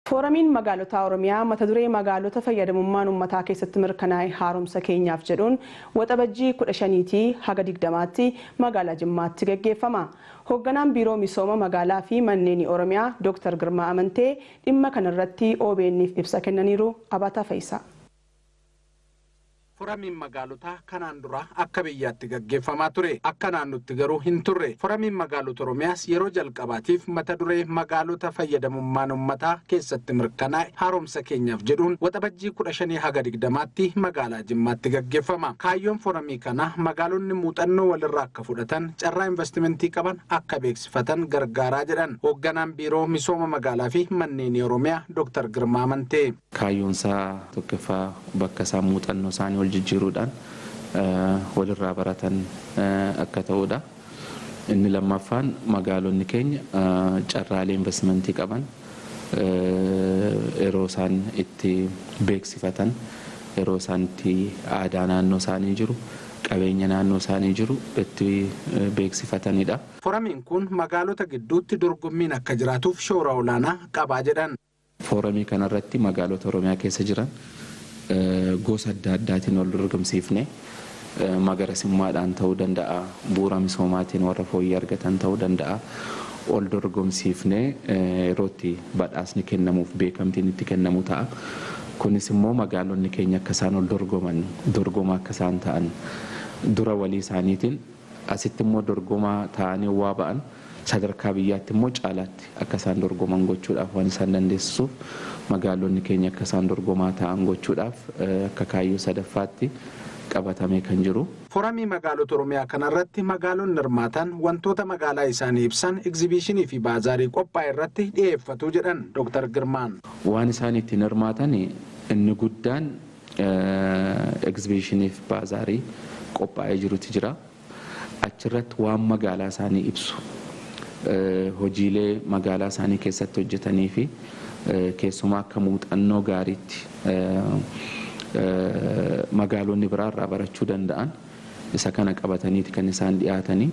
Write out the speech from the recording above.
Fooramiin magaalota Oromiyaa mata duree magaalota fayyadamummaan uummataa keessatti mirkanaa'e haaromsa keenyaaf jedhuun waxabajjii 15 haga 20tti magaalaa Jimmaatti gaggeeffama. Hoogganaan biiroo misooma magaalaa fi manneen Oromiyaa Dr. Girmaa Amantee dhimma kanarratti OBN'f ibsa kennaniiru. Abataa Faayisaa. Fooramiin magaalota kanaan dura akka biyyaatti gaggeeffamaa ture. Akka naannotti garuu hin turre. Fooramiin magaalota Oromiyaas yeroo jalqabaatiif mata duree magaalota fayyadamummaan uummataa keessatti mirkanaa'e haaromsa keenyaaf jedhuun waxabajjii 15 haga 20tti magaalaa Jimmaatti gaggeeffama. Kaayyoon fooramii kana magaalonni muuxannoo walirraa akka fudhatan, carraa investimentii qaban akka beeksifatan gargaaraa jedhan hoogganaan biiroo misooma magaalaa fi manneen Oromiyaa Dr. Girmaa Amantee. Kaayyoonsaa tokkoffaa bakka isaan muuxannoo isaanii jijjiiruudhaan walirraa baratan akka ta'udha. Inni lammaffaan magaalonni keenya carraalee investimentii qaban yeroo isaan itti beeksifatan, yeroo isaan itti aadaa naannoo isaanii jiru, qabeenya naannoo isaanii jiru itti beeksifatanidha. Fooramiin kun magaalota gidduutti dorgommiin akka jiraatuuf shoora olaanaa qabaa jedhan. Fooramii kanarratti magaalota Oromiyaa keessa jiran gosa adda addaatiin wal dorgomsiifne magariisummaadhaan ta'uu danda'a, bu'uura misoomaatiin warra fooyyee argatan ta'uu danda'a. Ol dorgomsiifne yerootti badhaasni kennamuuf beekamtiin itti kennamu ta'a. Kunis immoo magaalonni keenya akka isaan ol dorgomaa akka isaan ta'an dura walii isaaniitiin asitti immoo dorgomaa ta'anii waa ba'an sadarkaa biyyaatti immoo caalaatti akka isaan dorgoman gochuudhaaf waan isaan dandeessisuuf magaalonni keenya akka isaan dorgomaa ta'an gochuudhaaf akka kaayyoo sadaffaatti qabatamee kan jiru. Fooramii magaalota Oromiyaa kanarratti magaalonni hirmaatan wantoota magaalaa isaanii ibsan egzibiishinii fi baazaarii qophaa'e irratti dhiyeeffatu jedhan Dr. Girmaan. Waan isaan ittiin hirmaatan inni guddaan egzibiishinii fi baazaarii qophaa'ee jirutu jira. Achirratti waan magaalaa isaanii ibsu. Hojiilee magaalaa isaanii keessatti hojjetanii fi keessumaa akka muuxannoo gaariitti magaalonni biraa irraa barachuu danda'an isa kana qabataniiti kan isaan dhiyaatanii.